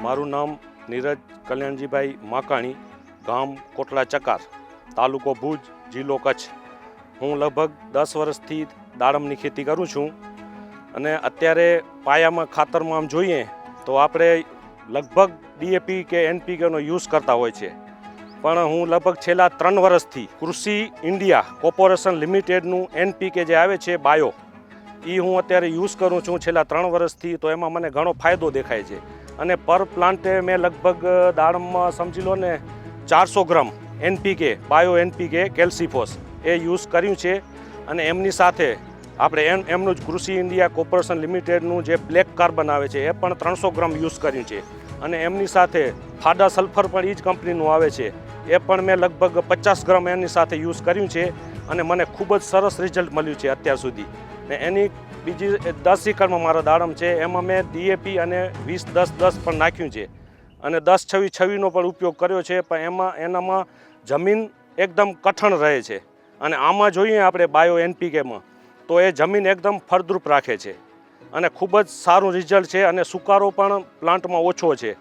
મારું નામ નીરજ કલ્યાણજીભાઈ માકાણી, ગામ કોટલા ચકાર, તાલુકો ભુજ, જિલ્લો કચ્છ. હું લગભગ 10 વર્ષથી દાડમની ખેતી કરું છું અને અત્યારે પાયામાં ખાતરમાં આમ જોઈએ તો આપણે લગભગ ડીએપી કે એનપીકેનો યુઝ કરતા હોય છે, પણ હું લગભગ છેલ્લા 3 વર્ષથી કૃષિ ઇન્ડિયા કોર્પોરેશન લિમિટેડનું એનપીકે જે આવે છે બાયો, એ હું અત્યારે યુઝ કરું છું છેલ્લા 3 વર્ષથી. તો એમાં મને ઘણો ફાયદો દેખાય છે અને પર પ્લાન્ટે મેં લગભગ દાડમમાં સમજી લો ને 400 ગ્રામ એનપીકે બાયો એનપીકે કેલ્સીફોસ એ યુઝ કર્યું છે. અને એમની સાથે આપણે એમનું જ કૃષિ ઇન્ડિયા કોર્પોરેશન લિમિટેડનું જે બ્લેક કાર્બન આવે છે એ પણ 300 ગ્રામ યુઝ કર્યું છે. અને એમની સાથે ફાડા સલ્ફર પણ એ જ કંપનીનું આવે છે, એ પણ મેં લગભગ 50 ગ્રામ એની સાથે યુઝ કર્યું છે અને મને ખૂબ જ સરસ રિઝલ્ટ મળ્યું છે અત્યાર સુધી. ને એની બીજી 10 એકરમાં મારા દાડમ છે, એમાં મેં ડીએપી અને 20-10-10 પણ નાખ્યું છે અને 10-26-26નો પણ ઉપયોગ કર્યો છે, પણ એનામાં જમીન એકદમ કઠણ રહે છે. અને આમાં જોઈએ આપણે બાયો એનપીકેમાં તો એ જમીન એકદમ ફળદ્રુપ રાખે છે અને ખૂબ જ સારું રિઝલ્ટ છે અને સુકારો પણ પ્લાન્ટમાં ઓછો છે.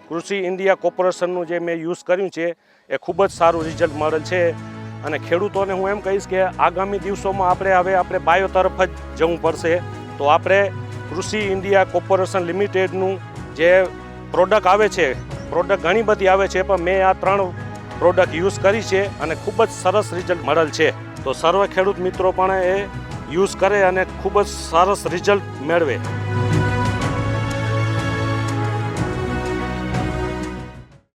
કૃષિ ઇન્ડિયા કોર્પોરેશનનું જે મેં યુઝ કર્યું છે એ ખૂબ જ સારું રિઝલ્ટ મળેલ છે. અને ખેડૂતોને હું એમ કહીશ કે આગામી દિવસોમાં આપણે બાયો તરફ જ જવું પડશે. તો આપણે કૃષિ ઇન્ડિયા કોર્પોરેશન લિમિટેડનું જે પ્રોડક્ટ આવે છે, પ્રોડક્ટ ઘણી બધી આવે છે, પણ મેં આ 3 પ્રોડક્ટ યુઝ કરી છે અને ખૂબ જ સરસ રિઝલ્ટ મળેલ છે. તો સર્વ ખેડૂત મિત્રો પણ એ યુઝ કરે અને ખૂબ જ સરસ રિઝલ્ટ મેળવે.